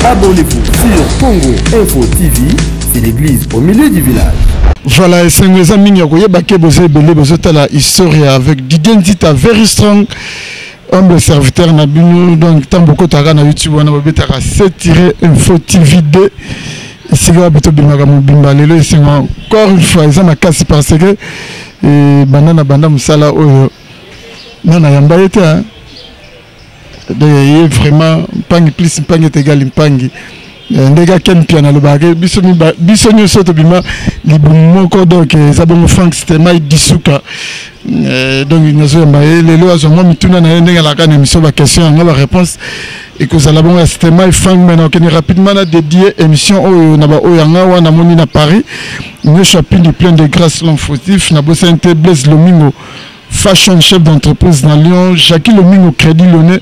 Abonnez-vous sur Congo Info TV, c'est l'église au milieu du village. Voilà, et c'est mes amis qui ont la histoire avec Didier Ndita, very strong, humble serviteur, donc tant beaucoup de YouTube, on a C-Info TV 2. C'est encore une fois, ils ont cassé parce que banana musala non yamba été vraiment pangi plus pangi égal pangi ndega ken piano le bagage bisoni soto bima libumoko donc zabongo Frank c'était mai disuka donc nous avons les lois sont moi mituna na ndega la kana émission ba question ngaba réponse et que ça la bon c'était mai Frank maintenant qui rapidement a dédié émission au na ba oyanga wana moni na Paris une chapitre plein de grâce l'enfautif na bosente Blaise Lomingo fashion chef d'entreprise dans Lyon, Jackie Lomingo crédit lyonnais,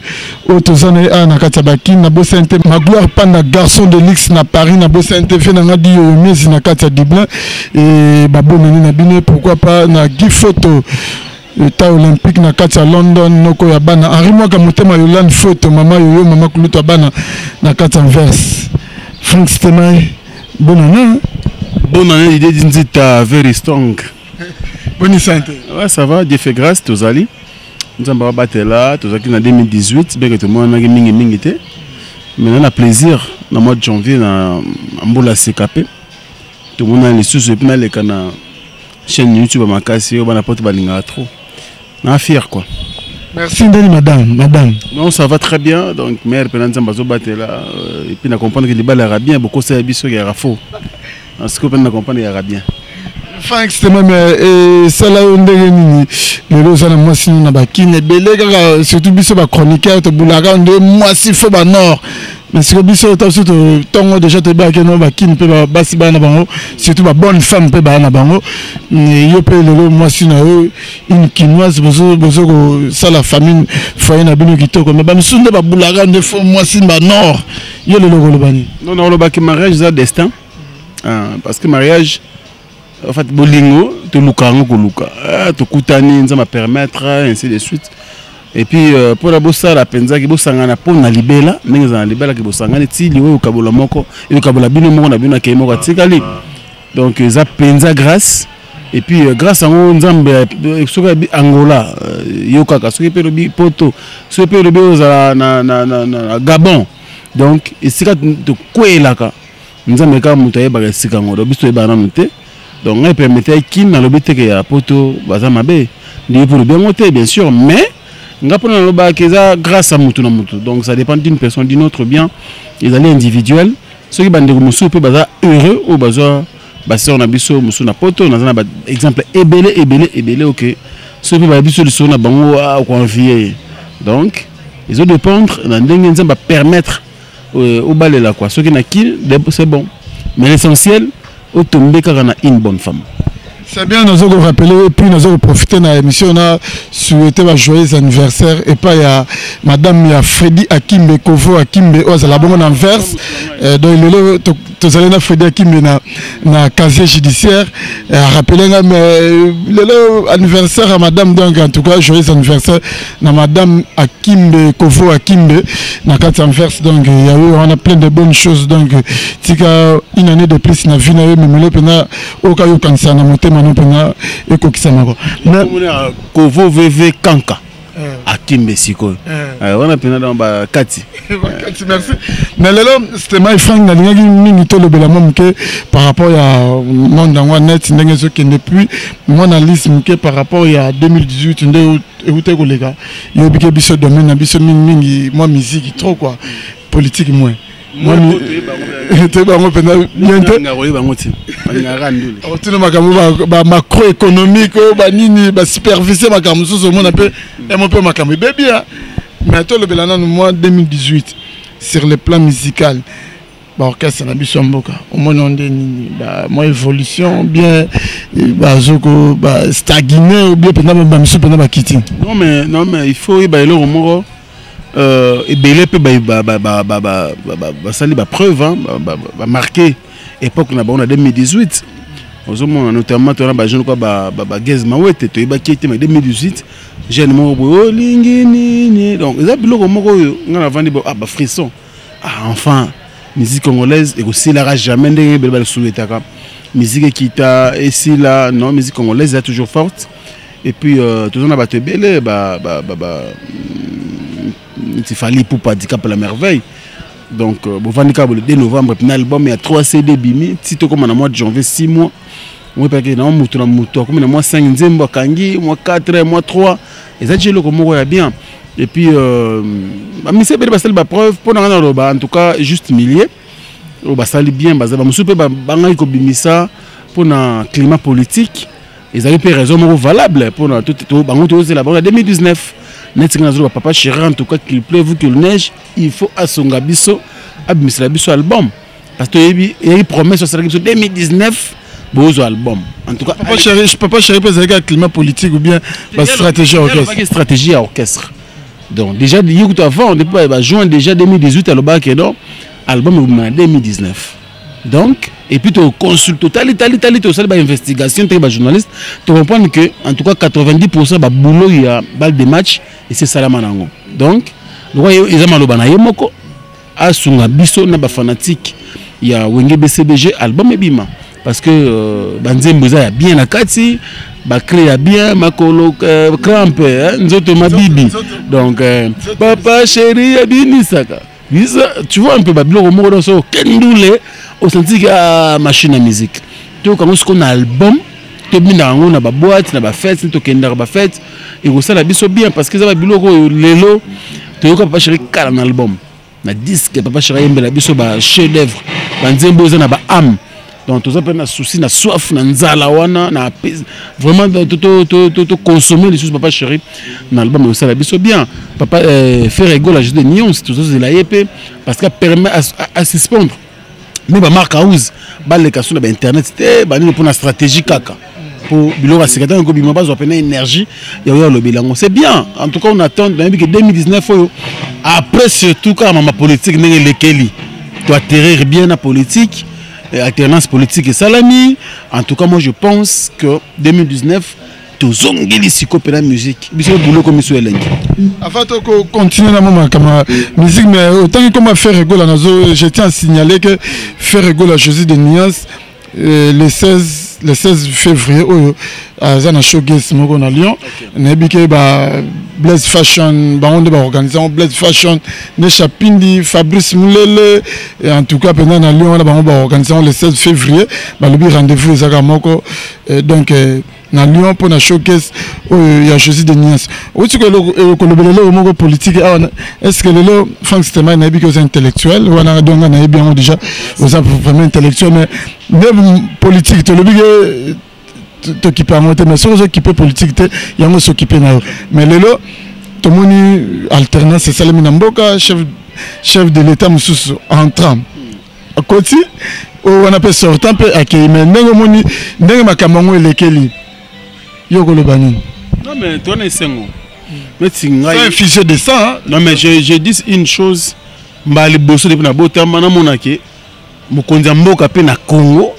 Otozane a na Katabaki, na Bosente, ma gloire panda garçon de luxe na Paris, na Bosente fait na ngadi Mezi na Katia Diblin et babonani na bine pourquoi pas na Guy Photo ta olympique na Katia London noko ya bana Henri Mwaka motema Yolande Photo mama yoyo mama kuluto bana na Katia Anvers. Frank Stemai, bonne année l'idée d'Inzita very strong. Bonne santé. Ouais, ça va, Dieu fait grâce, tous allés. Nous avons battu là, tous allés en 2018, bien que tout le monde a mingi. Maintenant, on a plaisir, dans le mois de janvier, on a CKP. Tout le monde a les sous, et puis on a la chaîne YouTube, on a cassé, on a porté trop. On est fiers, quoi. Merci, madame. Non, ça va très bien. Donc, mère, pendant que nous battu là, et puis on comprend que les balles sont bien, beaucoup de choses sont faux. Parce que on comprend qu'il y a bien. Frank Stemai et ça là on est les lois à moi sinon na bakine belé surtout biso ba chroniqueur to bulaga on moi si faut ba nord mais c'est que biso to surtout tongo déjà te ba que no bakine pe ba basi ba na bango surtout ba bonne femme pe ba na bango yo pe le moi sinon une quinoise bozo ça la famille foyer na bino kitoko mais ba msunde ba bulaga on faut moi si ba nord yo le logo le bani non le baki mariage c'est destin parce que mariage en fait, bolingo, te lukango koluka, te kutani, ça m'a permettre, ainsi de suite. Et puis pour la bossa la penza qui bossa ngana pour na libela, n'enga na libela qui bossa ngana ti liwe ukabola moko, et ukabola bino moko na bino kemo ka tikali. Donc ça penza grâce. Et puis grâce à mon nzambe soka Angola, yoka ka soki pe lobi poto, soki pe lobi na Gabon. Donc ici ka te kwelaka. Nzambe ka mutaye ba sika ngodo biso e bana muté. Donc, on permettait qu'il n'a pas été à Poto, Bazamabé, pour le bien monter, bien sûr, mais on a pris le grâce à Moutou. Donc, ça dépend d'une personne, d'une autre bien. Les alliés individuels, ceux qui sont heureux ou besoin, on a biso, Moussou na Poto, on a un exemple ébélé, ok. Ceux qui sont biso, ils sont à confier. Donc, ils ont dépendre, on va permettre au balai là, quoi. Ceux qui n'ont qu'il, c'est bon. Mais l'essentiel, au tomber quand on a une bonne femme. C'est bien, nous avons rappelé et puis nous avons profité de l'émission. On a souhaité un joyeux anniversaire et pas il y a madame Freddy Akimbe Kovo Akimbe aux la bonne Anvers. Donc tous allez na Freddy Akimbe na casier judiciaire et à rappeler mais le anniversaire à madame donc en tout cas joyeux anniversaire na madame Akimbe Kovo Akimbe na casier Anvers donc il y a eu on a plein de bonnes choses donc tika une année de plus na vie na eu mais le pena au cas où quand ça na monté non pena et kokisamako na Kovo VV Kanka Akimbe Siko on a pena dans ba kati merci mais lelo c'était my friend na lingi mingi to lobela momke par rapport à monde dans net ndenge zo ke depuis mon analyse mke par rapport à 2018 ndé écouter ko lega yo bike biso domaine na biso mingi moi musique trop quoi politique moins moi te ba mo pena bientôt tu makambo ba macroéconomique ba nini ba superviser makambo so mo na pe et mon peu makambo bébé mais toi le belana no mois 2018 sur le plan musical ba orchestre na biso mboka au moins on nini ba moi évolution bien ba zoko ba stagner ou bien pena ba miso pena ba kiti non mais il faut ba le moro et belé peut sali ba preuve ba marqué époque na ba on a 2018 notamment on a ba jeune quoi ba gaz mawete to ba kiti mais 2018 jeune mo lingi ni donc ça biloko moko ngana vandi ba frisson enfin musique congolaise et aussi la jamais ndenge bel souletaka musique qui t'a ici là non musique congolaise est toujours forte et puis tout on a battu belé il fallait pour pas dire la merveille donc Bovanika le 2 novembre un album il y a 3 CD bimi si tu comme en mois de janvier 6 mois on peut que dans muto comme mois 5 nzembo kangi mois 4 mois 3 et ça j'ai le comme il bien et puis mais c'est la preuve pour en tout cas juste milliers au sali bien baza ba musupe bangai ko bimisa pour un climat politique ils avaient pas raison valable pour tout bango tout c'est la 2019 net ngazolo papa chéri en tout cas qu'il pleuve qu'il neige il faut asonga biso abimisa biso album parce que il y a une promesse sur 2019 beau album en tout cas papa chéri peut être un climat politique ou bien la stratégie orchestre pas stratégie à orchestre donc déjà avant depuis juin déjà 2018 à l'Oba non album en 2019 donc et puis tu consultes total tu sais investigation tu es journaliste tu comprends que en tout cas 90% ba boulot il y a balle de match et c'est ça la manango donc ils ont maloba na yemoko asunga biso na ba fanatique il y a wenge BCBG album ebima parce que banzembo za bien na kati ba créer bien makolo crampe nzoto mabibi donc papa chéri abinisaka tu vois un peu babilo comme on so kendoule au senti que machine à musique tu quand on a album tu bina on a ba boîte na ba fête tu kenda ba fête et ça la biso bien parce que ça babilo lelo tu ko papa chéri kala un album na disque papa chéri mbela biso ba chef d'œuvre banzembo za na ba âme donc tout ça peut na souci na soif na nzala wana na vraiment tout consommer les choses papa chéri na album ça la biso bien papa faire égale à juste des nuances tout ça c'est la yep parce que permet à suspendre mais ba marque house ba les questions de internet c'était ba ni pour la stratégie kaka pour biloko secrétaire ko bima ba zo pena énergie ya yo le bilango c'est bien en tout cas on attend dans 2019 après surtout quand ma politique n'est lekeli tu atterrir bien la politique alternance politique et salami en tout cas moi je pense que 2019 tozongeli siko pena musique biso boulot comme monsieur Elengi avant de continuer na mama kama musique mais autant que comme faire rigolo nazo je tiens à signaler que faire rigolo à Jésus de Nias le 16 février à Zana Showcase moko na Lyon nebike ba Blaise Fashion ba on ba organisation Blaise Fashion ne Chapindi Fabrice Moulele et en tout cas pendant na Lyon on ba organisation le 16 février ba le rendez-vous ezaka moko donc na Lyon pour na showcase il y a Jésus de Nias aussi que le moko politique est-ce que le Frank Stéma na biko intellectuel ou na donc na bien déjà aux vraiment intellectuel mais même politique to le bige t'occuper à monter mais sur s'occuper politique il y a s'occuper na mais lelo to moni alternance c'est Salami Namboka chef de l'état mususu entrant à côté on appelle sortant peu accueilli mais ndenge moni ndenge makamango elekeli yoko le bani non mais toi n'est sengo mais c'est un fichier de ça non mais je dis une chose mbali bosso depuis na botama na monake mokonzi mboka pe na Congo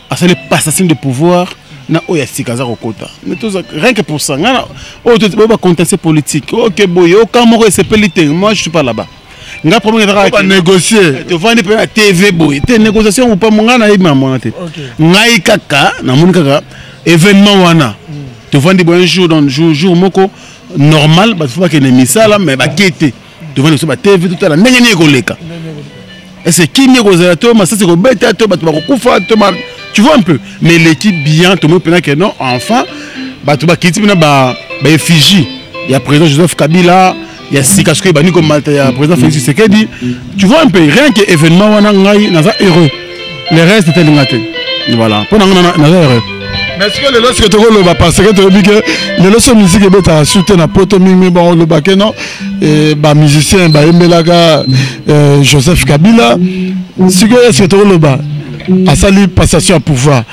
à ça les passation de pouvoir na oya sikaza kokota mais tout ça rien que pour ça ngana o tu peux pas contester politique OK boyo quand moi c'est politique moi je suis pas là-bas nga problème va négocier tu vas ne TV boy tes négociations ou pas mon ngana ima monate ngai kaka na mon kaka événement wana tu vas dire un jour dans jour moko normal bah faut pas que ne misala mais ba kete tu vas sur TV tout à la ndenge koleka et c'est qui négocie to ma ça c'est ko beta to ba kufa to ma tu vois un peu mais l'équipe bien tout le monde que non enfin bah tu vas quitter ba effigie il y a président Joseph Kabila il y a Sikasko Bani comme Malta il y a président Félix Tshisekedi tu vois un peu rien que événement wana ngai na heureux le reste était lingaté voilà pour na heureux mais est-ce que le lorsque tu le bas parce que tu dis que le lorsque musique est bête soutien na poto mingi bon le baké non et ba musicien ba Embelaga Joseph Kabila est-ce que tu le bas à sali passation à pouvoir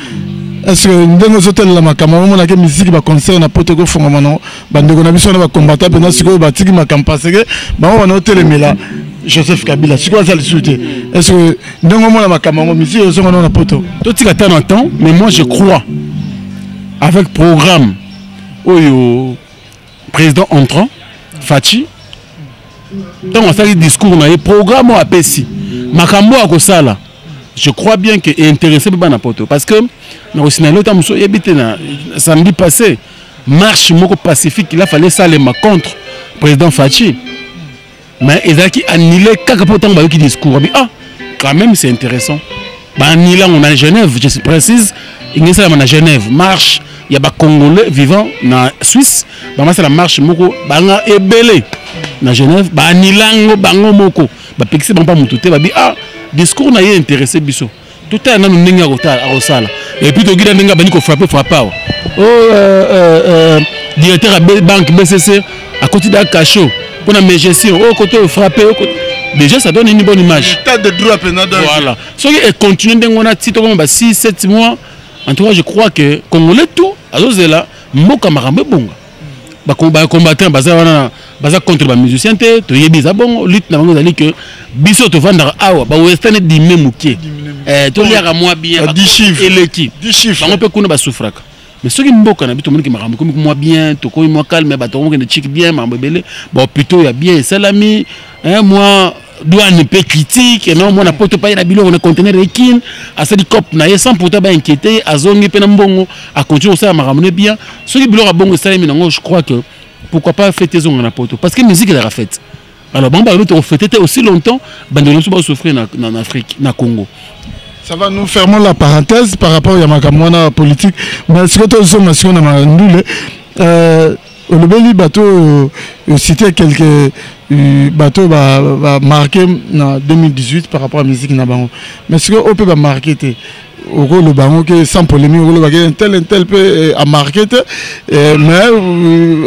est-ce que ndenge zotel la makama mo na ke musique ba concert na poto ko fonga mano ba ndeko na biso na ba combattant pena siko ba tiki makam parce que ba on na telemela Joseph Kabila siko ça le soutien est-ce que ndenge mo na makama mo musique zo ngona na poto to tika tant temps mais moi je crois avec programme oyo président entrant Fachi tant on sali discours na programme à Pessi makambo à sala. Je crois bien que est intéressé par n'importe parce que dans le Sénégal samedi passé marche moko pacifique il a fallu ça les contre président Fachi mais ils a qui annulé quelque peu temps qui discours ah quand même c'est intéressant bah annulé on a Genève je précise il y a ça à Genève marche il y a des Congolais vivant na Suisse bah c'est la marche moko banga ebele na Genève bah nilango bango moko bah pixé pas mututé bah ah discours na yé intéressé biso tout est na ndenge à sala et puis to gida ndenge bani ko frapper directeur de banque BCC à côté d'un cachot pour la gestion au côté frapper déjà ça donne une bonne image l'état de droit pénal voilà ce qui est continué on a titre comme 6 7 mois en tout cas je crois que Congolais tout azozela mboka makambe bonga ba combattant baza contre ba musicien te to yebiza bon lutte na bango zali que biso to vendre awa ba western di memuke to liaka moi bien et l'équipe 10 chiffres bango pe kuna ba souffraka mais ceux qui mboka na bito moniki makambe comme moi bien to ko moi calme ba to ngene chic bien mambo belé bon plutôt ya bien salami moi douane peu critique non moi na poto pa na bilo on a conteneur ekin a ça di cop na sans pourtant ba inquiéter azongi pe na mbongo a continuer ça makambe bien ceux qui bilo a bongo salami nango je crois que pourquoi pas fêter zone na poto parce que musique elle a fait alors bon bah on fêter aussi longtemps bandolo so ba souffrir en Afrique na Congo. Ça va, nous fermons la parenthèse par rapport à Yamakamwana politique. Mais ce que tu as mentionné, le Beli bateau cité quelques bateaux marqués en 2018 par rapport à la musique Nabango. Mais ce que on peut marquer, au rôle le bango que sans polémique, au rôle un tel peut à marquer, mais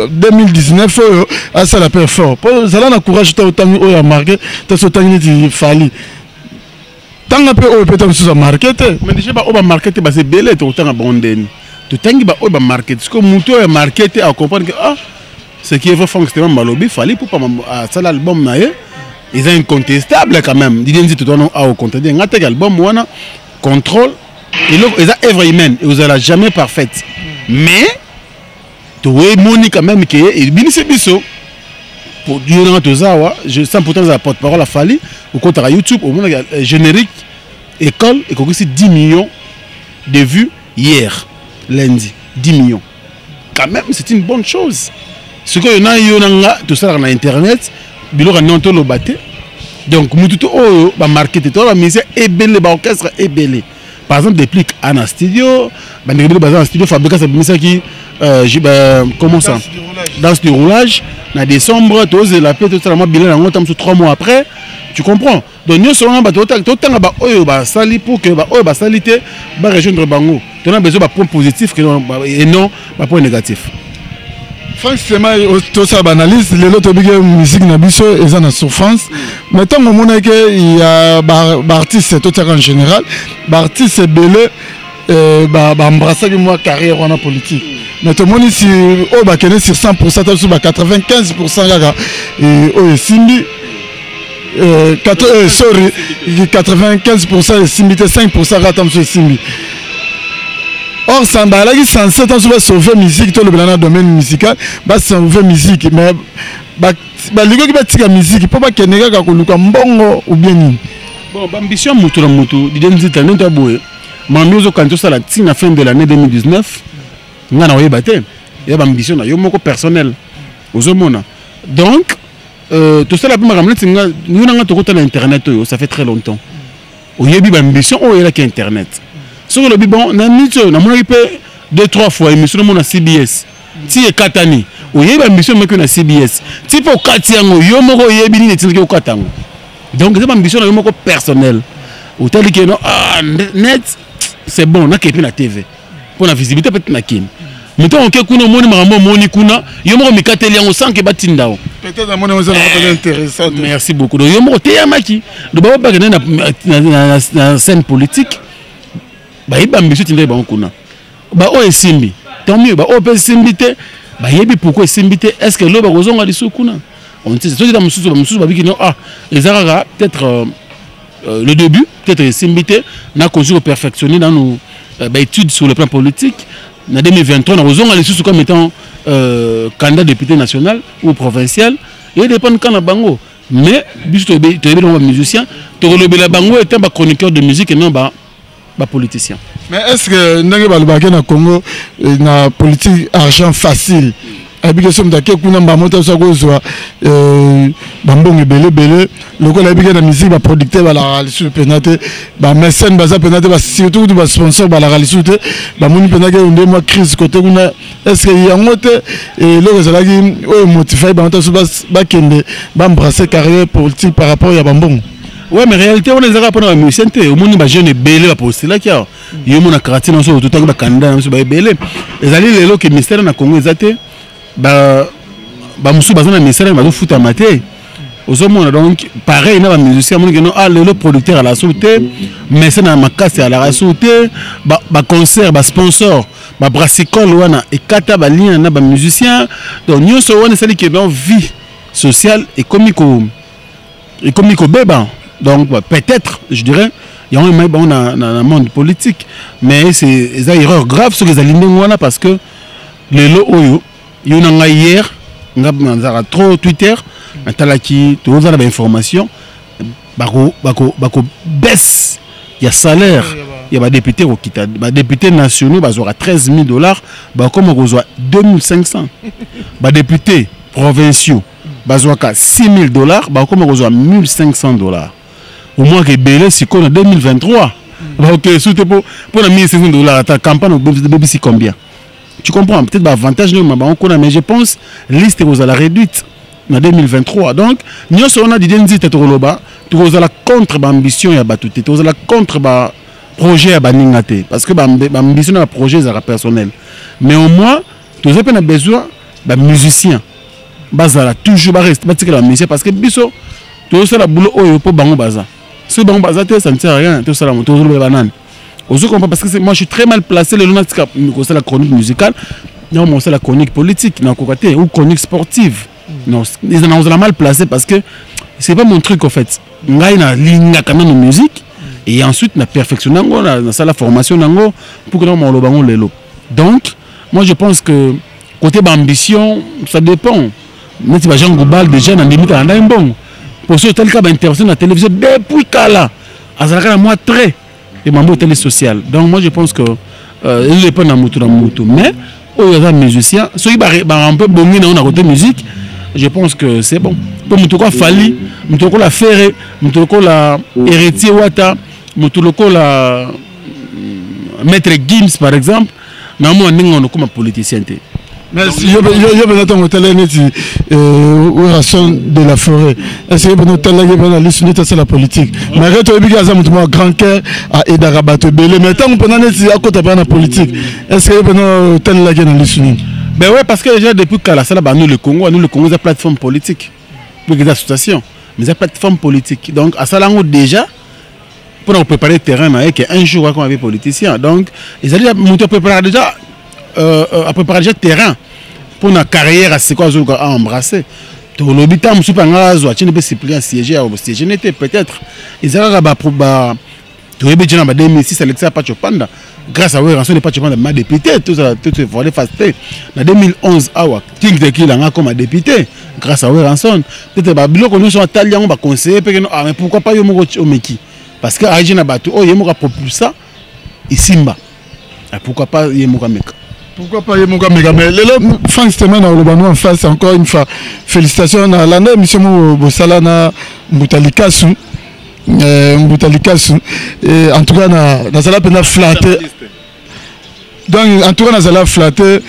2019 ça la paix fort. Pour ça là, courage autant à marquer, tu as autant il fallait. Tant que on peut être marketé mais déjà ba oba marketé ba c'est belé to tanga bondeni to tangi ba oba marketé parce que muto est marketé à comprendre que ah ce qui est vrai fonctionnement malobi fallait pour pas ça l'album na ils est incontestable quand même dit dit tout à au contenu ngate album wana contrôle et ils a œuvre humaine et vous allez jamais parfaite mais to moni quand même que il binisi biso pour durant tout ça je sens pourtant la porte-parole a fallu au compte à YouTube au moins générique école et qu'on 10 millions de vues hier lundi 10 millions quand même c'est une bonne chose ce que y a tout ça dans internet bilo ka nonto lo baté donc mututo o ba marketer to ba mise et belé ba orchestre et belé par exemple depuis en studio ba ndenge ba en studio fabriquer ça mise qui comment ça danse du roulage na décembre tous la paix tout ça moi bilan en temps 3 mois après tu comprends donc nous selon ba totanga ba oyo ba sali pour que ba oyo ba salité ba rejoindre bango on a besoin de point positif et non ba point négatif. Franchement tout ça banalise les autres big musique na biso et en souffrance mais tant on a que il y a ba artiste tout en général ba artiste belé ba embrasser moi carrière en politique. Mais tout le monde ici, oh bah sur 100%, sur 95% gaga et oh Simbi, 95% Simbi, 5% gaga sur Simbi. Or ça bah là qui censé tant sauver musique, tout le dans le domaine musical, bah sauver musique, mais bah les gars qui battent la musique, pour pas que les gars qui luka mbongo ou bien ni. Bon, ambition mutu la mutu, disons dit t'as n'importe quoi. Ma musique quand tout ça la fin de l'année 2019. Il y a une ambition personnelle donc tout ça nous avons internet ça fait très longtemps il y a une ambition qui internet sur le bon on a 2-3 fois émission na CBS ti e katani il y a une ambition mais que na CBS ti po katiango yo moko yebi ni tinki ko katango donc c'est une ambition personnelle au tel que net c'est bon na kepi na TV pour la visibilité peut-être na kin mettons que kuna moni marambo moni kuna yo moko mikateli yango sans que batindao peut-être moni on intéressant merci beaucoup donc yo moko te yamaki do ba ba na scène politique ba iba mbiso tinde ba kuna ba o esimbi tant mieux ba o pe simbité ba yebi pourquoi simbité est-ce que lo ba kozonga lisu kuna on sait c'est dans mususu ba biki non ah ezara peut-être le début peut-être simbité na conçu perfectionner dans nos études sur le plan politique. En 2023, nous avons les comme étant candidat député national ou provincial. Et dépend de quand Bango. mais biso to be musicien to lobela bango était ba chroniqueur de musique et non ba politicien. Mais est-ce que ndenge balobaka na Congo na politique argent facile abike somme dake kuna mbamota so kozwa bambongo belé lokola abike na musique ba producteur ba la réaliser penate ba mécène baza penate ba surtout ba sponsor ba la réaliser ba moni penake onde moi crise côté kuna est-ce que yango te le rezalaki o motivé ba mota so ba kende ba embrasser carrière politique par rapport ya bambongo. Ouais, mais en réalité, on est là pour la musicien. Au monde, les jeunes belé va poster là qu'il y a. Il y a mon karaté dans tout le temps, Canada, dans ce belé. Les alliés les locs ministère na Congo exacté. Bah musu bazana ministère va nous foutre à mater. Aux hommes donc pareil na musicien mon que non ah le producteur à la sauté, mais c'est na makase à la sauté, bah concert, bah sponsor, bah brassicole wana et kata ba lien na ba musicien. Donc nous so wana c'est qui dans vie sociale et comico bébé. Donc peut-être, je dirais, il y a un monde politique, mais c'est une erreur grave sur les alignements parce que les lots, il y a hier, il y a trop Twitter, il y a des informations, baisse, il y a salaire, il y a des députés des députés nationaux, ils auront $13,000, comme on reçoit 2 500, des députés provinciaux, ils auront $6,000, comme on reçoit $1 500. Au moins que Belé, c'est en 2023. Ok, pour la $1 500, ta campagne, c'est combien? Tu comprends? Peut-être l'avantage, mais je pense que la liste est réduite en 2023. Donc, nous sommes dit que la contre l'ambition, tu la contre le projet, parce que l'ambition, le projet, c'est personnel. Mais au moins, tu as besoin de musiciens. Toujours rester la musicien parce que biso, tu as le boulot pour bango baza. Si bango baza, ça ne sert à rien. Tu as le banane. Parce que moi, je suis très mal placé le lunatique, c'est la chronique musicale, non, c'est la chronique politique, ou chronique sportive. Non, ils ont mal placé parce que c'est pas mon truc en fait. Ngai na linga quand même musique et ensuite na perfectionner na la formation nango pour que on le bango lelo. Donc, moi je pense que côté ambition, ça dépend. Mais tu vas Jean Goubal déjà dans limite à un bon. Pour ce tel cas d'intervention dans la télévision depuis Kala, à la moi très et ma télé sociale. Donc moi je pense que il n'est pas dans moto mais il y a des musiciens, ceux qui un peu bon dans la côté musique, je pense que c'est bon. Pour Moutouko Fali, Moutouko la Ferré, Moutouko la Héritier Wata, Moutouko la Maître Gims par exemple, normalement on est comme un politicien. Merci. Je vais vous de la forêt. Est-ce que vous avez la politique? Mais vous avez grand cœur à Edarabato Belé. Mais tant que vous avez la politique, est-ce que vous avez la ben ouais, parce que déjà depuis que nous le Congo, c'est une plateforme politique. Pour les associations, mais c'est une plateforme politique. Donc à Salango déjà, pour nous préparer le terrain, avec un jour qu'on avait politicien. Donc ils allaient nous préparer déjà. À préparer le terrain pour une carrière à ce qu'on a embrassé. Tu as l'habitude de se faire tu ne peux pas siéger à siéger peut-être. Ils ont tu as besoin de 2006 Alexia Pachopanda. Grâce à eux, on n'est pas de député. Tout ça, tout se volé fasté. En 2011, Awa, King de Kilanga comme député. Grâce à eux, rançon. Peut-être que nous sommes italiens, on va conseiller. Mais pourquoi pas Yomo Omeki? Parce que Aïjina Batou, oh Yomo propulse ça. Et Simba. Pourquoi pas Yomo Meka? Pourquoi pas Yemoga Mega? Mais le Franck Stéman a le en face encore une fois. Félicitations à l'année, M. Bossalana Mbutalikasu. Et en tout cas, Nazala Pena flatté. Donc, en tout cas, Nazala flatté.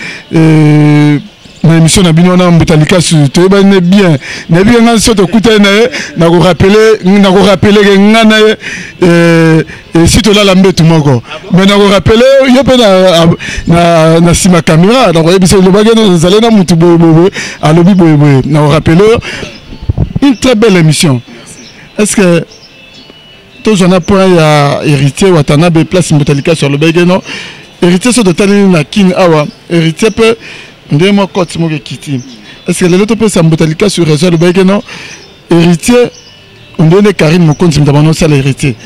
Na émission na bino na Mbutalika su to ba ne bien na bien nga so to kutana na ko rappeler ngana si to la mbetu moko mais na ko rappeler yo pe na sima caméra donc ebiso le bagana zalé na mutu bobo alobi bobo na ko rappeler une très belle émission. Est-ce que tous on a point ya héritier Watanabe place Mbutalika sur le bagano héritier so de tani na kin awa héritier peut ndemo côté mo kiti est-ce que les autres peut Mbutalika sur réseau le bagano héritier on donne Karine mo konti mtabano ça l'héritier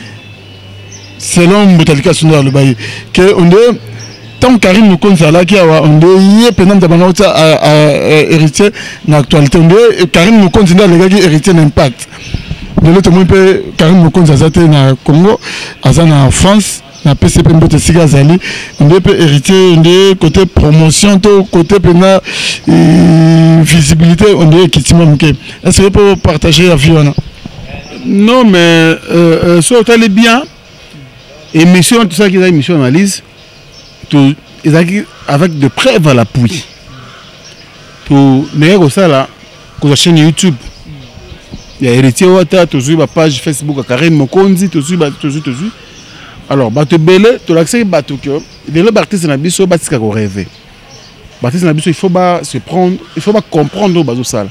selon Mbutalika sur le bail que on tant Karim Mokonzi alaki awa onde ye pendant de bango héritier na actualité onde Karim Mokonzi nda legaki héritier d'impact de l'autre monde peut Karim Mokonzi azate na Congo azana France na PCP mbote sika azali onde peut héritier onde côté promotion to côté pena visibilité onde ekitima mke est-ce que peut partager la vie on non mais ça allait bien émission tout ça qui est émission analyse tout avec de preuves à l'appui tout mais comme ça là que la chaîne YouTube il y a héritier wata tu suis ma page Facebook à Karim Mokonzi tu suis alors bah te belé tu l'accès bah tout que les artistes na biso bah c'est qu'on rêve artistes na biso il faut pas se prendre il faut pas comprendre bah tout ça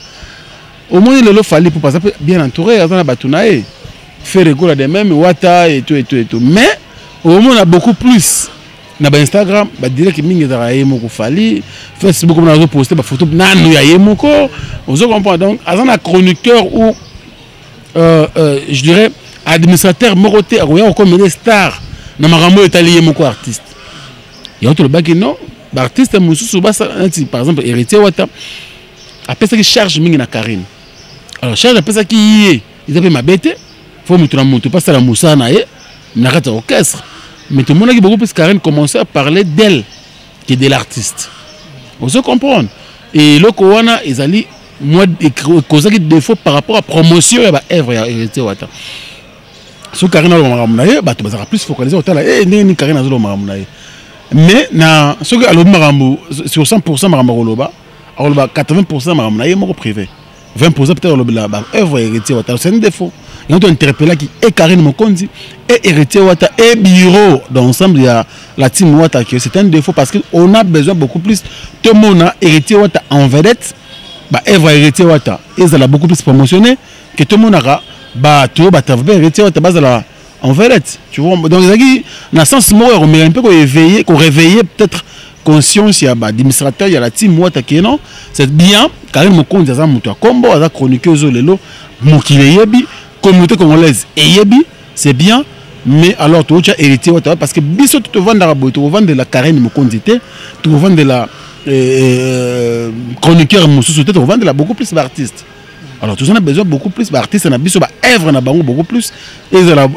au moins il le fallait pour passer bien entouré à bah tout naé faire rigolo de même wata et tout mais au moins on a beaucoup plus na ba Instagram ba direct mingi za yemoko fali Facebook on a posté ba photo nanu ya yemoko on se comprend donc azana chroniqueur ou je dirais administrateur moroté a comme les stars na marambo etali yemoko artiste ya autre baki non ba artiste mususu ba par exemple héritier wata après ça qui charge mingi na Karine alors charge après ça qui ils appellent ma bête faut mutu na mutu pas ça la musa na ye na kata orchestre. Mais tout le monde a beaucoup plus Karine commençait à parler d'elle que de l'artiste. On se comprend. Et le Kowana, ils allaient moi causer des défauts par rapport à la promotion et à héritier wata. Si Karine a le maramounaye, bah tu vas plus focaliser autant là. Ni Karine a le maramounaye. Mais na ce que alors maramou sur 100% maramouloba, alors 80% maramounaye mon privé. 20% peut-être le œuvre héritier wata. C'est un défaut. Il y a un interpellé qui est Karim Mokonzi et héritier wata et bureau d'ensemble il y a la team wata qui c'est un défaut parce qu'on a besoin beaucoup plus tout le monde a héritier wata en vedette bah œuvre héritier wata ils ont beaucoup plus promotionné que tout le monde a bah tout bah t'as bien héritier wata base là en vedette tu vois donc il y a sens mort on met un peu qu'on réveiller peut-être conscience il y a bah administrateur il y a la team wata qui non c'est bien Karim Mokonzi a mutu combo a chroniqueuse lelo mokile yebi communauté congolaise et yebi c'est bien mais alors tu as hérité parce que biso tu te vends dans la boîte tu vends de la Karine Mokonzi tu vends de la chroniqueur Moussou tu vends de la beaucoup plus d'artistes alors tout ça on a besoin beaucoup plus d'artistes na biso ba œuvre na bango beaucoup plus et de la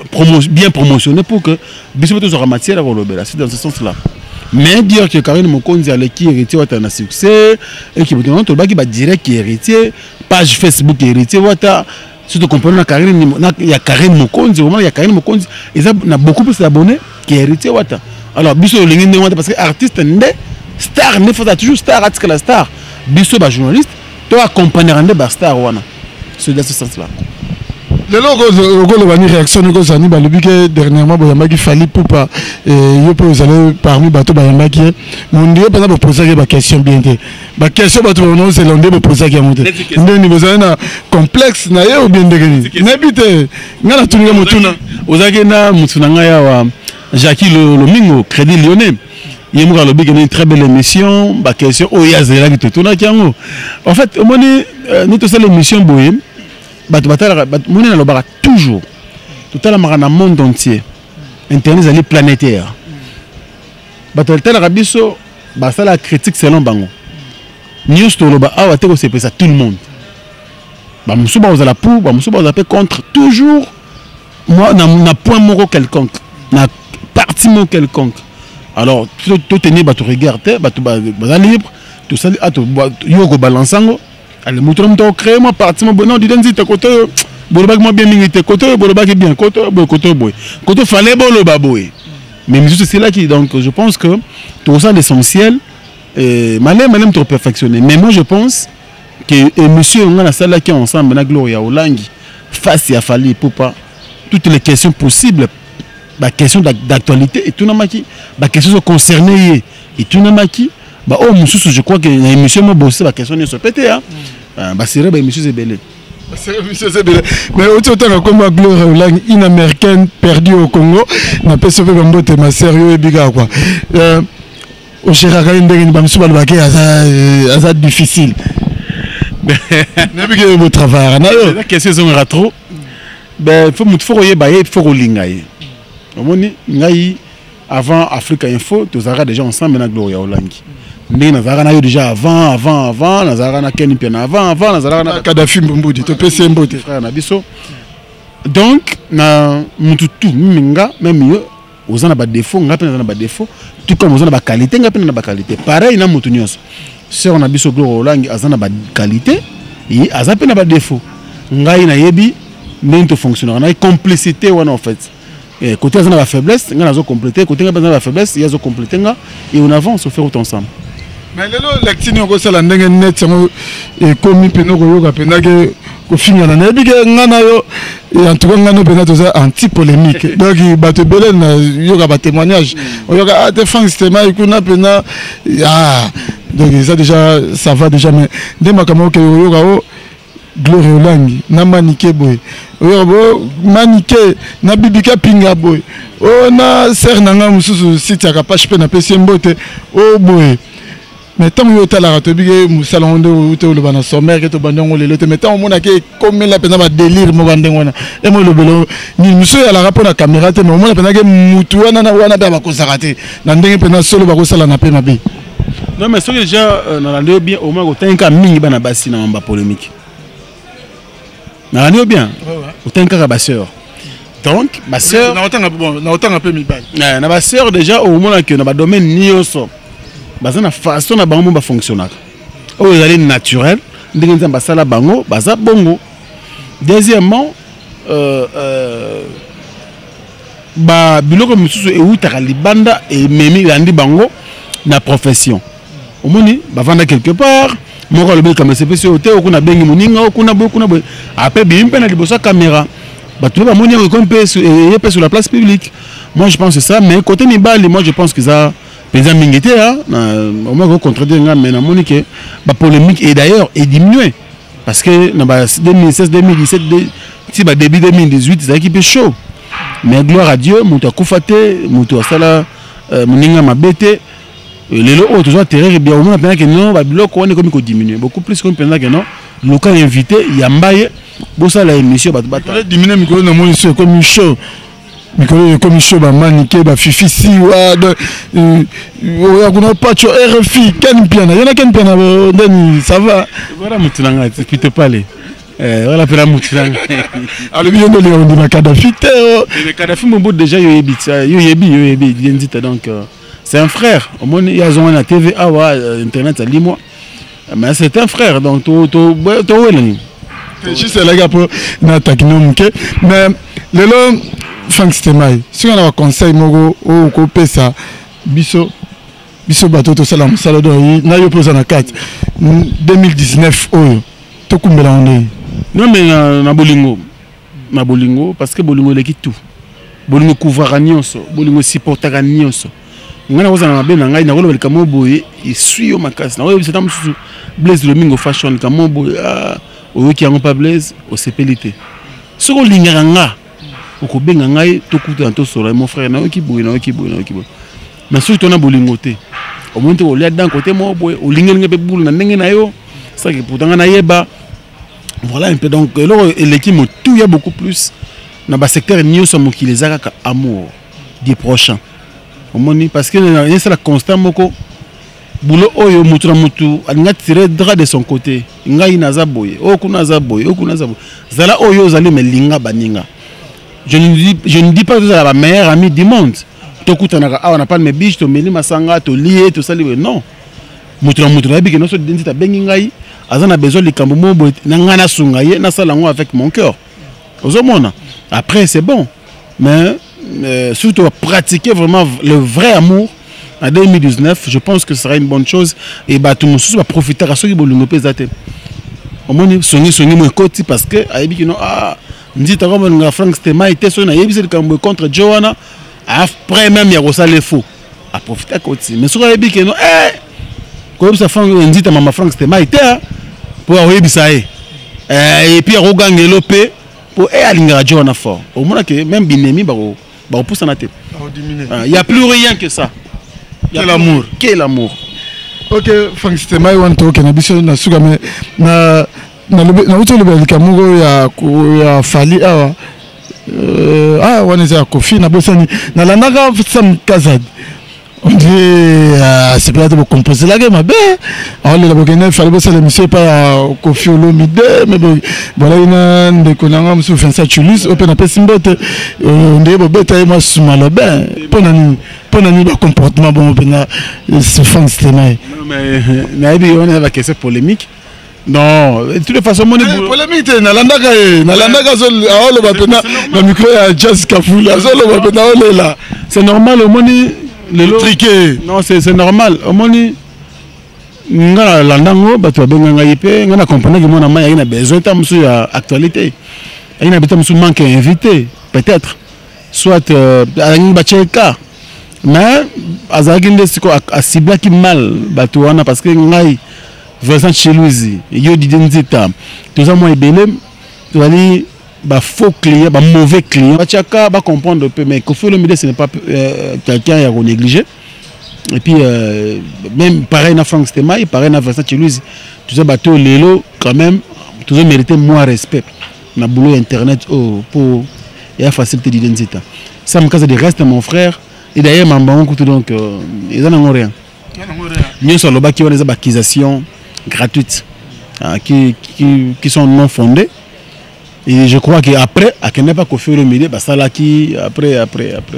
bien promotionner pour que biso tu aura matière à relobela c'est dans ce sens là mais dire que Karine Mokonzi a qui héritier wata na succès et qui maintenant tout le baki ba direct qui héritier page Facebook héritier wata si tu comprends la Karine il y a Karine Mokonzi il y a Karine Mokonzi ils ont beaucoup plus d'abonnés qui héritier wata alors biso lingi wata parce que artiste ndé star ne faut toujours star à la star biso ba journaliste toi accompagner ndé ba star wana c'est dans ce sens là le logo la réaction de Gozani balobi que dernièrement boyambaki fali poupa et yo peut vous allez parmi bateau bayambaki mon dieu pendant poser des questions bien té ba question bateau non c'est l'ondé poser qui monter ndé ni besoin na complexe na yo bien ndegeni n'habite ngala tuninga mutuna ozaki na mutuna ngaya wa Jackie Lomingo Crédit Lyonnais il y a une très belle émission ba question o yazela ki tuna kiango en fait au moni nous tous l'émission boyem mon toujours tout à l'heure dans le monde entier internet est planétaire biso ça la critique selon bango news to loba awa te ko c'est ça tout le monde musuba aux la pour musuba aux contre toujours moi na point moro quelconque na parti moro quelconque alors tout tenir tu regarder libre tout ça yo ko balançango allez moutron to créer moi parti mon non dit nzita côté bolobak moi bien mingité côté bolobak bien côté boy côté fallait boloba boy mais c'est là qui donc je pense que tout ça l'essentiel malem trop perfectionné mais moi je pense que monsieur on a la salle qui ensemble na Gloria Olangi face à Fali Poupa toutes les questions possibles la question d'actualité et tout namaki la question concernée et tout namaki oh monsieur je crois que monsieur m'a bossé la question ne se pété hein c'est vrai monsieur Zebele mais autant comme Gloria Olangi une américaine perdue au Congo n'a pas sauvé Bambote ma sérieux et biga quoi au Chiracaïne de Bamsou Balbaké à difficile n'habite votre travail la question c'est trop ben faut royer bailler faut rolingaye omoni ngai avant Africa Info, tous avons déjà ensemble dans Gloria Olangi. Mais nous avons déjà avant, nous avons Ken Piana avant, nous avons Kadhafi Mboudi, tu peux c'est Mboudi. Donc, na mututu minga même mieux, aux en a pas défaut, on a pas défaut, tout comme aux en a pas qualité, on a pas qualité. Pareil na mutunyos. Si on a biso Gloria Olangi, aux en a pas qualité, et à n'a pas défaut. Ngai na yebi, mais tout fonctionne. On a une complicité en fait. Et côté on a la faiblesse, on a complété. Côté on a la faiblesse, il y a complété et on avance, on fait tout ensemble. Mais le lectine ko sala ndenge net et komi peno ko yoka penake ko finga na nebige ngana yo et en tout cas ngano pena to ça anti polémique. Donc bato belé na yoka ba témoignage. Yoka a défense système ikuna pena ah donc ça déjà ça va déjà mais ndema kama ko yoka o Gloria Olangi na manike boy oyo manike na bibika pinga boy o na ser nanga mususu site ya page pe na pesi mbote o boy mais tant que tu as la ratobie musalon de ou te le bana sommaire que tu bandon le mais tant on a que comme la pena ba délire mo bandon et moi le belo ni monsieur à la rapport na caméra te mais on a pena que mutu wana na wana ba ko sarate na ndenge pena solo ba ko sala na pe mabe non mais ce que déjà na la bien au moins ko tanka mingi bana basi na mba polémique na la bien au tanka ba sœur donc ma sœur na autant un peu mi balle na ba sœur déjà au moins que na ba domaine nioso baza na façon na bango ba fonctionner o ezali naturel ndenge nzamba sala bango baza bongo. Deuxièmement ba biloko mususu e utaka libanda e memi landi bango na profession omoni ba vanda quelque part moko le comme c'est PC hotel okuna bengi moninga okuna boy après bimpe na libosa caméra ba tout ba moni comme pe sur la place publique. Moi je pense que ça mais côté mibali moi je pense que ça les amingité au moins contredire mais na monique ba polémique et d'ailleurs est diminué parce que dans 2016 2017 si ba début 2018 ça qui peut chaud mais gloire à Dieu muta kufate muta sala moninga mabete lelo o toujours terreur bien au moins pendant que non ba biloko on est comme ko diminuer beaucoup plus comme pendant que non local invité yambaye bo sala émission ba diminuer micro na mon c'est comme chaud Mikolo comme show ba manike ba fifi si wa ya kuna pacho RFI Ken Piana yana Ken Piana ndeni ça va voilà mutunanga tu te parler voilà pela mutunanga alors bien de on dit Kadhafi le Kadhafi mon bout déjà yo yebi ndita donc c'est un frère au moins il y a zone TV awa internet ali moi mais c'est un frère donc to welani juste là gars pour na takino mke mais lelo Frank Stemai, si on a un conseil mogo ou ko pesa biso bato to salam salado na yo posa na 4 2019 oyo to kumbela onde non mais na bolingo parce que bolingo leki tout bolingo couvrir nyonso bolingo supporter nyonso ngana koza na bena ngai na kolo belka moboye isui yo makasi na oyo c'est tam susu Blaise Domingo fashion ka moboye oyo ki yango pa Blaise o sepelité soko lingera nga oko benga ngai to kuta to solo mon frère na ki boye mais surtout on a bolingoté au moment où il d'un côté mo boye o lingel ngebe bulu na ndenge na yo ça que pourtant na yeba voilà un peu donc l'équipe mo tout il y a beaucoup plus na ba secteur nyonso mo ki les aka amour des prochains au moment parce que c'est la constant moko boulot oyo mutu na mutu alinga tirer dra de son côté ngai naza boye okuna za boye zala oyo zali melinga baninga. Je ne dis pas que vous êtes la meilleure amie du monde. On n'a pas de mes biches, tu mets masanga, tu lié, tout ça. Non. On a besoin de cambomo, avec mon cœur. Après, c'est bon. Mais surtout, pratiquer vraiment le vrai amour en 2019, je pense que ce sera une bonne chose. Et tout le monde va profiter à ceux qui vont nous au moins, soigner mon côté parce que, Ndita comme Frank Stemai était sur une contre Joanna après même il y a ça les faux à profiter à côté mais sur les que non comme ça Frank Ndita maman Frank Stemai était pour avoir ça et puis reganger l'opé pour alinga Joanna fort au moins que même binemi ba pousse en tête il y a plus rien que ça quel amour OK Frank Stemai wanto que na biso na suka mais na uto le belka mugo ya fali awa ah on est à Kofi na bosani na landaka Sam Kazad on dit c'est peut-être pour composer la game alors le Burkina fallait bosser l'émission pas Kofi Olomide mais bon voilà une de konanga musu Vincent Chulus open appel simbote on dit bobeta moi sumalo ben pour nani ba comportement bon pena ce fond c'était mais on a la question polémique. Non, de toute façon, mon polémique, c'est normal, au moni, le triqué. Non, c'est normal, au moni, nga landango, bato benga yipé, nga comprendre que mon amant a besoin de actualité. Il a besoin de manquer invité, peut-être. Soit à une bacheka. Mais azaginde siko a cibla qui mal bato wana parce que ngai Vincent Chilouzi, yo Didenzita, tout ça moi belé, tu vas dire bah faux client, bah mauvais client. Bachaka va comprendre un peu, mais Kofi Olomide ce n'est pas quelqu'un à négliger. Et puis même pareil na Franck Stema, pareil na Vincent Chilouzi, tout ça bateau lélo quand même, tout ça mérité moins respect. Na boulot internet pour y a facilité Didenzita. Ça me casse de reste mon frère et d'ailleurs maman écoute donc ils en ont rien. Mieux sur le bas qui ont des accusations gratuites qui sont non fondées et je crois qu'après à qu'il n'est pas Kofi Olomide bah ça là qui après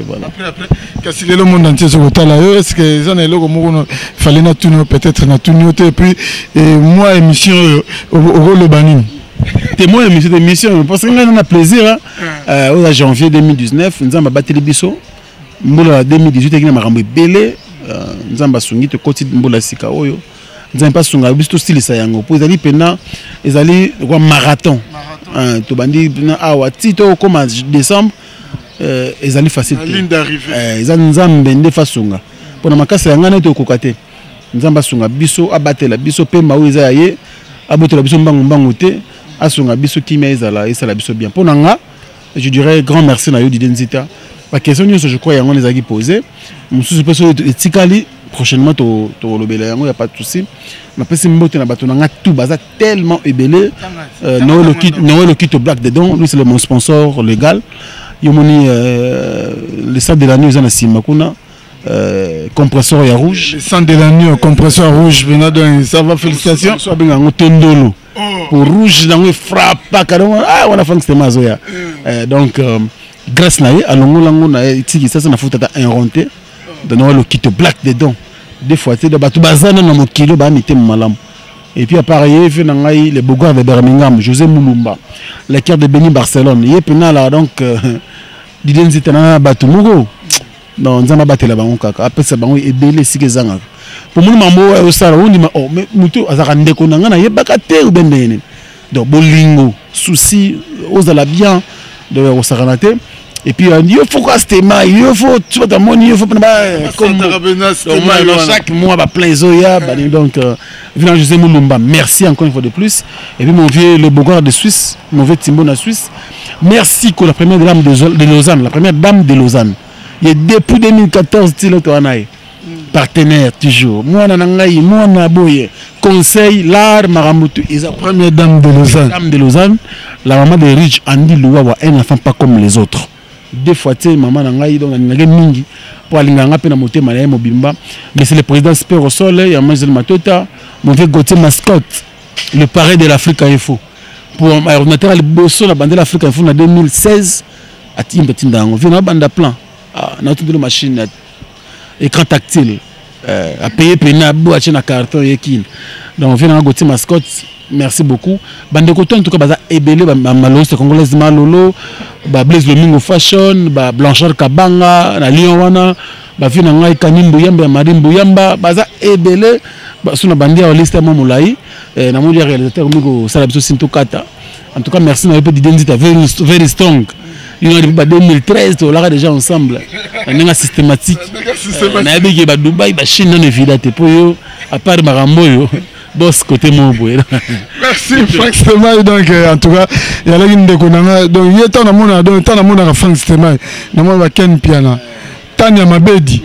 voilà après qu'est-ce que le monde entier se retrouve là est-ce que ils ont les logos fallait na tout peut-être na tout et puis moi émission au le banin témoin émission parce que on a plaisir au janvier 2019 nous avons battu les biso mbola 2018 qui na marambo belé nzamba sungi te koti mbola sika oyo nzamba sunga biso style sa yango po ezali pena ezali kwa marathon to bandi na awa tito comme décembre ezali facile ligne d'arrivée ezali nzambe nde fasunga pona makasa yanga na to kokate nzamba sunga biso abatela biso pe mawo eza ye abotela biso mbangu te asunga biso kimia ezala esala biso bien pona nga je dirais grand merci na yo Didenzita. La question, je crois, qu'il y a des gens posées. Je pense que prochainement, il n'y a pas de souci. Mais si tout tellement ébélé. Noël le kit au black dedans. Lui, c'est mon sponsor légal. Il y a le centre de la nuit, compresseur rouge. Le centre de la nuit, compresseur rouge. Ça va, félicitations. Pour rouge, on frappe. On a fait que c'était mazoya. Donc, grâce à l'ongo na tiki ça na futa inventé de le kit black dedans des fois c'est de batu bazana na mokilo ba mité malam et puis appareil fait na ngai le Bougard de Birmingham José Moulumba la carte de Béni Barcelone yepena là donc Didenzita na batu mugo non nzamba batela bango kaka après ça bango ebele sikezanga pour mon mambo au sala on dit oh mais mutu azaka ndeko na ngana yebaka te ou bendene donc bolingo souci osala bien de Rosaranate et puis il faut quoi Stema il faut tu vois mon il faut comme chaque mois bah plein zoya donc Villain José Moulumba merci encore une fois de plus et puis mon vieux le Bougard de Suisse mon vieux Timbo na Suisse merci pour la première dame de Lausanne la première dame de Lausanne il y a depuis 2014 tilo to anaï partenaire toujours moi nangai moi na boye conseil l'art maramutu is la première dame de Lausanne la maman de Rich Andy Louawa un enfant pas comme les autres deux fois tu maman nangai donc nangai mingi pour alinganga pe na motema na mobimba mais c'est le président Spero Sol et Mazel Matota mon vieux Gauthier Mascotte le parrain de l'Afrique Info pour ordinateur le bosso la bande de l'Afrique Info en 2016 à Timbatinda on vient na bande plan na toute machine écran tactile à payer pena boîte na carton yekin donc on vient à Gauthier Mascotte merci beaucoup bande coton en tout cas baza ebele ba malose congolaise malolo ba Blaise Lomingo fashion ba Blanchard Kabanga na Lyon wana ba vina ngai Kanimbu Yamba Marimbu Yamba baza ebele ba suna bandia wa liste mo mulai na mo réalisateur Mingo sala biso Sinto Kata en tout cas merci na peu Didenzita very strong. Il y a 2013, on l'a déjà ensemble. On est systématique. On a dit que Dubaï, Chine, non évidente. Pour eux, à part Marambo, boss côté mon boy. Merci Franck Stema. Donc en tout cas, il y a une déconne. Donc il y a tant de monde, donc tant de monde à Franck Stema. Nous avons Ken Piana, Tania Mabedi.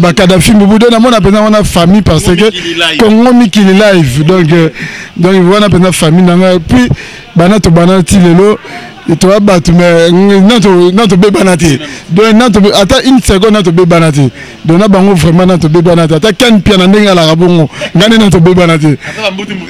Bah Kadhafi Mbouboude, on a besoin de famille parce que Congo Miki live. Donc voilà, besoin de famille. Puis Banato Banati Lelo. Et toi, mais non, tu bébanati. Donc, attends une seconde, non, tu bébanati. Donc, on a vraiment non, tu bébanati. Attends, quand piano n'est pas la rabon, gagner non, tu bébanati.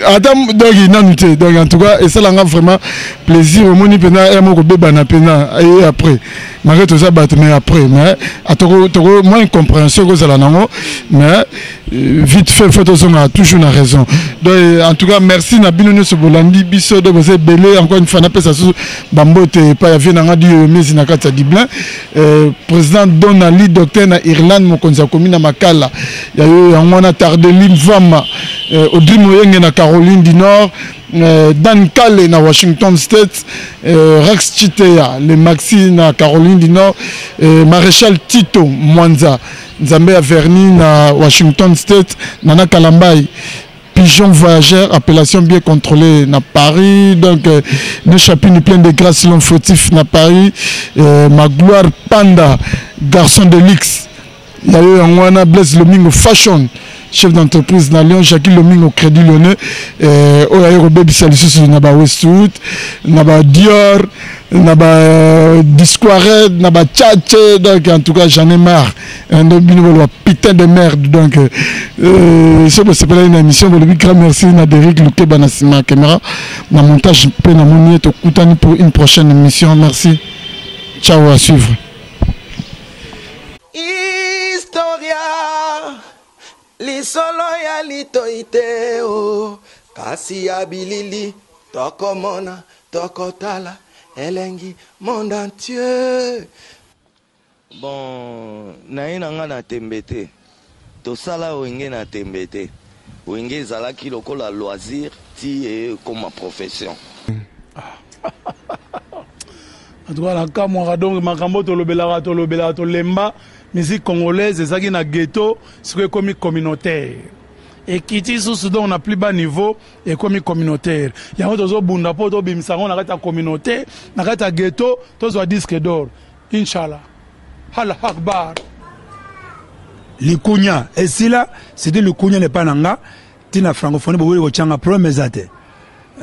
Attends, donc, en tout cas, et ça, on a vraiment plaisir. Au moins, pena, et moi, bébana, pena, et après. Malgré tout ça, mais après, mais, attends, moins une compréhension que ça là, non, mais, vite fait, on a toujours une raison. Donc, en tout cas, merci, Nabino, ce Bolandi, Bisso, de vous belé, encore une fois, on appelle ça sous Bambote, pas y avait un radio, mais il n'a qu'à Diblin. Président Donali, docteur na Irlande, mon conseil commune à Makala. Il y a eu un Tardeline Vama, Audrey Moyenge na Caroline du Nord. Dan Kale na Washington State, Rex Chitea, les Maxi na Caroline du Nord, Maréchal Tito Mwanza, Nzambe Averni na Washington State, Nana Kalambai, Pigeon Voyageur, appellation bien contrôlée na Paris, donc nos chapitres plein de grâce selon fautif na Paris, Magloire Panda, garçon de luxe, il y a eu un Wana Blaise Lomingo Fashion, chef d'entreprise na Lyon, Jacques Lomingo Crédit Lyonnais, Oyaï Robé Bissalissus Naba Westwood, Naba Dior, Naba Disquaret, Naba Tchatche, donc en tout cas j'en ai marre. Un putain de merde, donc c'est pas une émission, je vous grand merci à Derek Luke Banassima caméra, na montage plein à mon to Koutani pour une prochaine émission, merci, ciao à suivre. Historia lisolo ya litoite o kasi ya bilili tokomona tokotala elengi monde entier. Bon naina nga na tembete tosala wenge na tembete wenge ezalaki lokola loisir ti comme profession. En tout cas la kamwa donc makambo tolobela tolemba musique congolaise, c'est ça qui est dans le ghetto, c'est comme communautaire. Et qui dit sous on a plus bas niveau, et comme communautaire. Il y a d'autres bunda pour d'autres bimsangon, on a la communauté, on a la ghetto, tous ont disque d'or. Inch'Allah. Allah Akbar. Le Kounia, et si là, c'était le Kounia n'est pas nanga, tina francophonie, vous voulez vous tchanga promesate.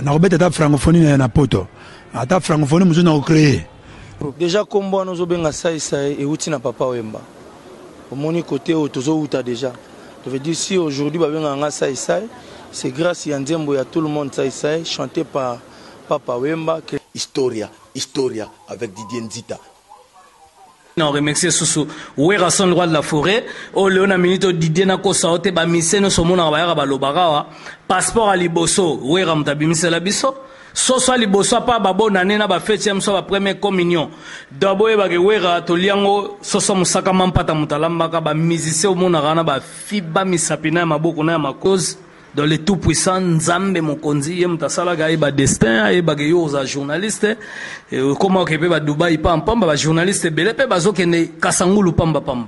Na robete ta francophonie na poto. Ata francophonie, nous avons créé. Déjà, comme moi, nous avons ça et outil na papa Wemba. Au mon côté, au déjà. Je veux dire, si aujourd'hui, c'est grâce à Ndiembo, il y a tout le monde chanté par Papa Wemba. Historia avec Didier Nzita. On remercie Soussou. Où est le droit de la forêt? Oh, Léona Minito Didier Nako Saote, Bamiseno Somona Bayara Balobarawa. Passeport à Liboso. Où est Ramtabimise la Bisso? Soit liboso pa babo nanena ba fetiam so ba première communion dabo e ba gewera to liango soso musaka mampata mutalamba ka ba musicien mona rana ba fiba misapina maboko na makoz dans le tout puissant Nzambe mokonzi ye mutasala ga ba destin e ba geyo za journaliste comment ke pe ba Dubai pa pamba ba journaliste bele pe bazokende kasangulu pamba pamba.